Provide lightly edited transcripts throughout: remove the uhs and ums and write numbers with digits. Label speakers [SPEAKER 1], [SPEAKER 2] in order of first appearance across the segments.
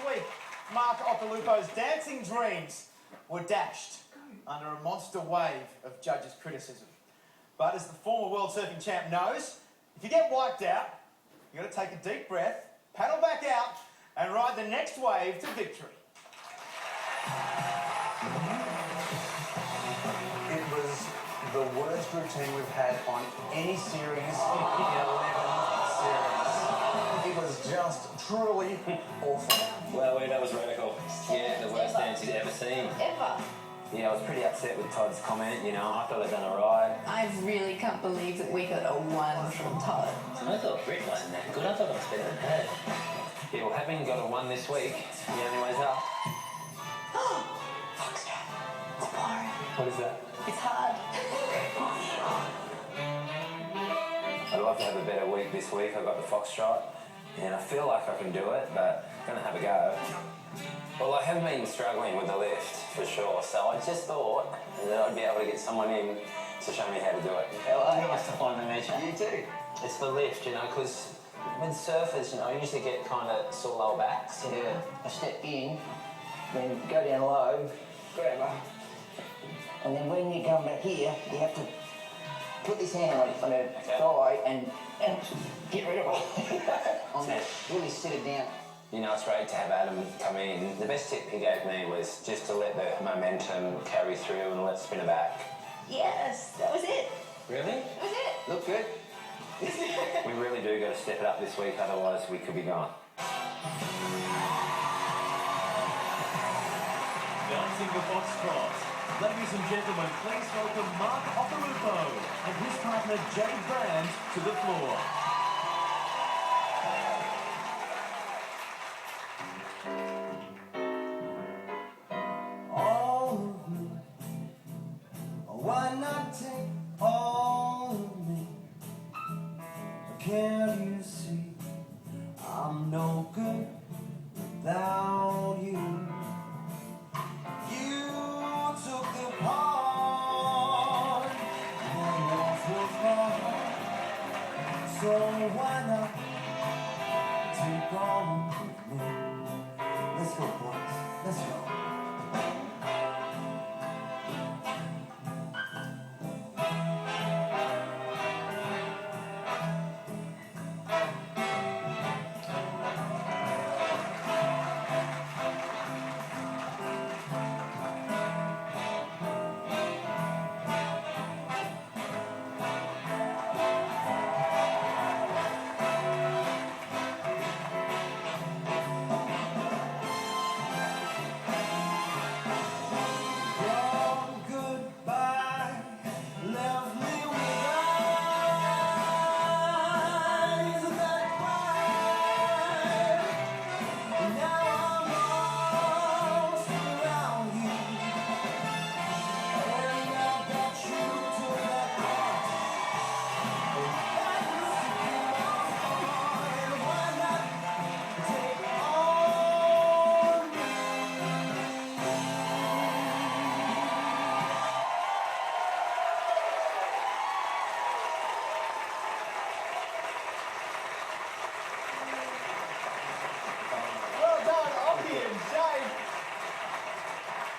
[SPEAKER 1] week, Mark Occhilupo's dancing dreams were dashed under a monster wave of judges' criticism. But as the former world surfing champ knows, if you get wiped out, you've got to take a deep breath, paddle back out, and ride the next wave to victory.
[SPEAKER 2] It was the worst routine we've had on any series in 11 series. It was just truly awful.
[SPEAKER 3] Well, that was radical. Yeah, the worst dance you'd ever seen.
[SPEAKER 4] Ever.
[SPEAKER 3] Yeah, I was pretty upset with Todd's comment, you know. I thought I'd done alright.
[SPEAKER 4] I really can't believe that we got a 1 from Todd.
[SPEAKER 3] I thought Britt wasn't that good. I thought I was better than her. Yeah, well, having got a 1 this week, the only way's up.
[SPEAKER 4] Foxtrot. It's boring.
[SPEAKER 3] What is that?
[SPEAKER 4] It's hard.
[SPEAKER 3] I'd love to have a better week this week. I got the foxtrot, and I feel like I can do it, but I'm going to have a go. Well, I have been struggling with the lift, for sure, so I just thought that I'd be able to get someone in to show me how to do it. Nice to finally meet you. You too. It's the lift, you know, because with surfers, you know, I usually get kind of sore lower backs.
[SPEAKER 5] Yeah. I step in, then go down low, grab her, and then when you come back here, you have to put this hand on her thigh and get rid of her. Really sit it down.
[SPEAKER 3] You know, it's great to have Adam come in. The best tip he gave me was just to let the momentum carry through and let it spin her back.
[SPEAKER 4] Yes, that was it.
[SPEAKER 3] Really?
[SPEAKER 4] That was it.
[SPEAKER 5] Look good.
[SPEAKER 3] We really do got to step it up this week, otherwise we could be gone.
[SPEAKER 6] Dancing the Foxtrot. Ladies and gentlemen, please welcome Mark Occhilupo and his partner Jade Brand to the floor.
[SPEAKER 7] All of me, why not take all of me? Can't you see I'm no good without you? You took the part and yours was my heart. So why not take all of me? Let's go, boys. Let's go.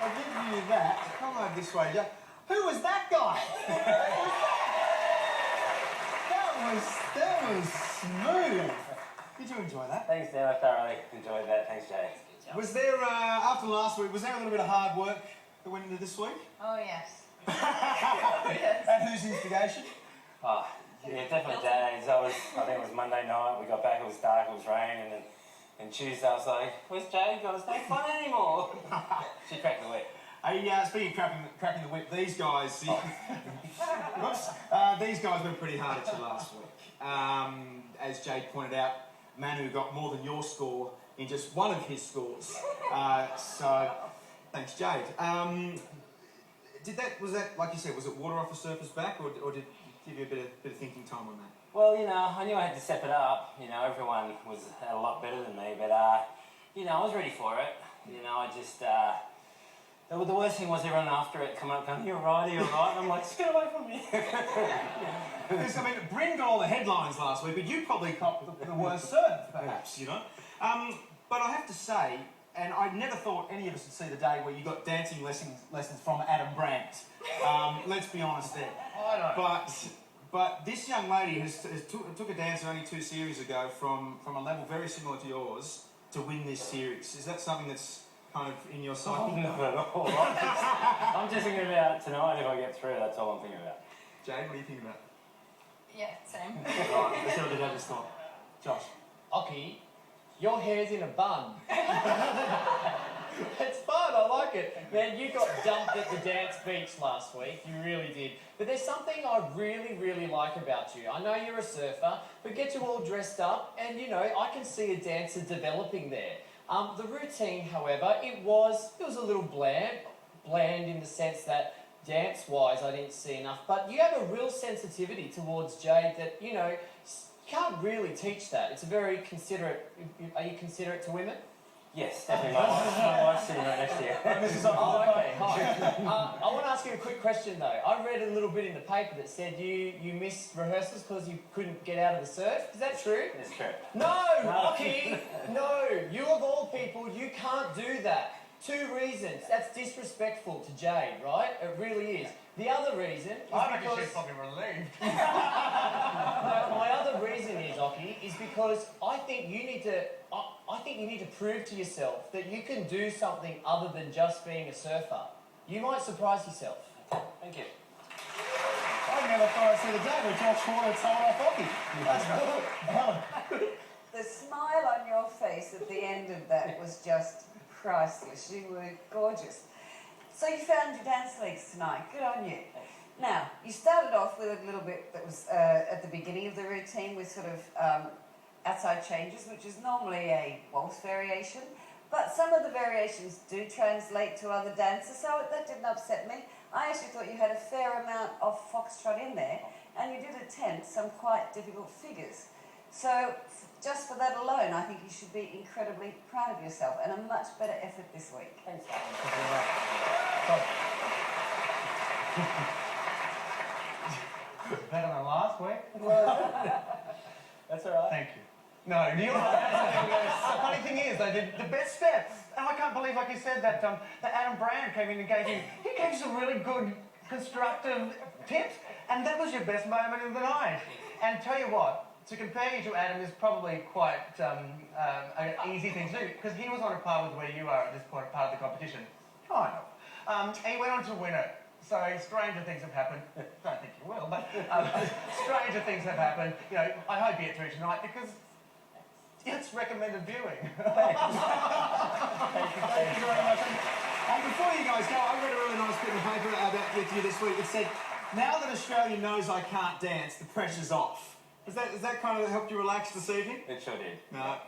[SPEAKER 1] I'll give you that. Come over this way, Joe. Who was that guy? that was smooth. Did you enjoy that?
[SPEAKER 3] Thanks, Dan. I thoroughly enjoyed that. Thanks, Jay.
[SPEAKER 1] Was there, after last week, was there a little bit of hard work that went into this week?
[SPEAKER 4] Oh, yes.
[SPEAKER 1] At whose instigation?
[SPEAKER 3] Oh, yeah, definitely Dave's. I think it was Monday night. We got back, it was dark, it was raining, and Tuesday I was like, where's Jade? It's no fun anymore. She cracked the whip.
[SPEAKER 1] Hey, speaking of cracking the whip, these guys... Whoops. These guys went pretty hard at you last week. As Jade pointed out, Manu got more than your score in just one of his scores. So, thanks, Jade. Was that, like you said, was it water off the surface back, or did it give you a bit of thinking time on that?
[SPEAKER 3] Well, you know, I knew I had to step it up. You know, everyone was a lot better than me, but, you know, I was ready for it. You know, I just, the worst thing was everyone after it coming up going, you're right, and I'm like, just get away from me.
[SPEAKER 1] Because, I mean, Bryn got all the headlines last week, but you probably copped the worst surf, perhaps, you know? But I have to say, and I never thought any of us would see the day where you got dancing lessons from Adam Brandt. Let's be honest there.
[SPEAKER 2] I know.
[SPEAKER 1] But this young lady took a dancer only 2 series ago from a level very similar to yours to win this series. Is that something that's kind of in your psyche?
[SPEAKER 3] Not at all. I'm just thinking about tonight if I get through. That's all I'm thinking about.
[SPEAKER 1] Jane, what do you think about?
[SPEAKER 4] Yeah, same.
[SPEAKER 1] Right, let's see what the judges thought. Josh.
[SPEAKER 8] Occy, your hair's in a bun. It's fun, I like it. Man, you got dumped at the dance beach last week, you really did. But there's something I really, really like about you. I know you're a surfer, but get you all dressed up and, you know, I can see a dancer developing there. The routine, however, it was a little bland in the sense that dance-wise I didn't see enough, but you have a real sensitivity towards Jade that, you know, you can't really teach that. It's a very considerate... Are you considerate to women?
[SPEAKER 3] Yes, definitely. My wife's sitting right next to you.
[SPEAKER 8] Oh, okay, hi. I want to ask you a quick question though. I read a little bit in the paper that said you missed rehearsals because you couldn't get out of the surf. Is that true?
[SPEAKER 3] It's true.
[SPEAKER 8] No, Occy! No, you of all people, you can't do that. 2 reasons. That's disrespectful to Jade, right? It really is. The other reason is
[SPEAKER 2] I reckon
[SPEAKER 8] because...
[SPEAKER 2] she's probably relieved.
[SPEAKER 8] No, my other reason is, Occy, is because I think you need to prove to yourself that you can do something other than just being a surfer. You might surprise yourself.
[SPEAKER 3] Thank you.
[SPEAKER 1] I never thought I'd see the day where Josh Warner told off Occy.
[SPEAKER 9] The smile on your face at the end of that was just priceless. You were gorgeous. So you found your dance legs tonight. Good on you. Now, you started off with a little bit that was at the beginning of the routine with sort of outside changes, which is normally a waltz variation. But some of the variations do translate to other dances, so that didn't upset me. I actually thought you had a fair amount of foxtrot in there, and you did attempt some quite difficult figures. So just for that alone, I think you should be incredibly proud of yourself, and a much better effort this week.
[SPEAKER 8] Thanks,
[SPEAKER 2] Better than last week.
[SPEAKER 8] That's all right.
[SPEAKER 2] Thank you. No, Neil. The funny thing is, though, the best step, and I can't believe, like you said, that Adam Brand came in and gave you some really good, constructive tips, and that was your best moment of the night. And tell you what, to compare you to Adam is probably quite an easy thing to do, because he was on a par with where you are at this point, part of the competition. Kind of. He went on to win it. So stranger things have happened. Don't think you will, but stranger things have happened. You know, I hope you get through tonight because it's recommended viewing.
[SPEAKER 1] Thank you very much. And before you guys go, I read a really nice bit of paper with you this week. It said, now that Australia knows I can't dance, the pressure's off. Has that kind of helped you relax this evening?
[SPEAKER 3] It sure did.
[SPEAKER 1] No.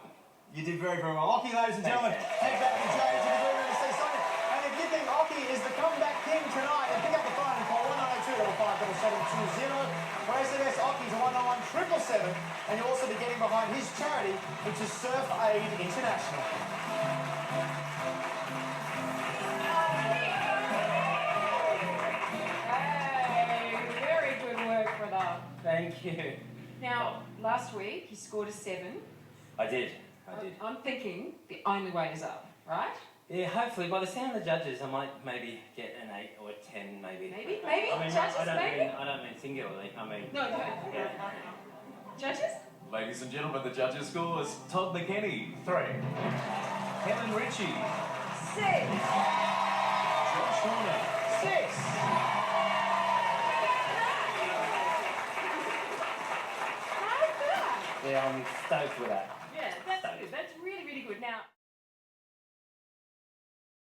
[SPEAKER 1] You did very, very well. Occy, ladies and gentlemen, head back to Jade to the room and say something. And if you think Occy is the comeback king tonight, then pick up the phone and call 1902 or SMS Occy to 191 and you'll also be getting behind his charity, which is Surf Aid International.
[SPEAKER 10] Hey, very good work for that.
[SPEAKER 3] Thank you.
[SPEAKER 10] Now, last week you scored a 7.
[SPEAKER 3] I did.
[SPEAKER 10] I'm thinking the only way is up, right?
[SPEAKER 3] Yeah, hopefully. By the sound of the judges, I might maybe get an 8 or a 10, maybe.
[SPEAKER 10] Maybe?
[SPEAKER 3] I mean,
[SPEAKER 10] Judges,
[SPEAKER 3] I
[SPEAKER 10] maybe?
[SPEAKER 3] don't mean singularly. I mean.
[SPEAKER 10] No. Judges?
[SPEAKER 6] Ladies and gentlemen, the judges' scores. Todd McKenny, 3. Helen Ritchie,
[SPEAKER 9] 6.
[SPEAKER 6] Josh Horner,
[SPEAKER 8] 6.
[SPEAKER 10] How's that?
[SPEAKER 3] Yeah, I'm stoked with that.
[SPEAKER 10] Yeah, that's good. That's really, really good. Now,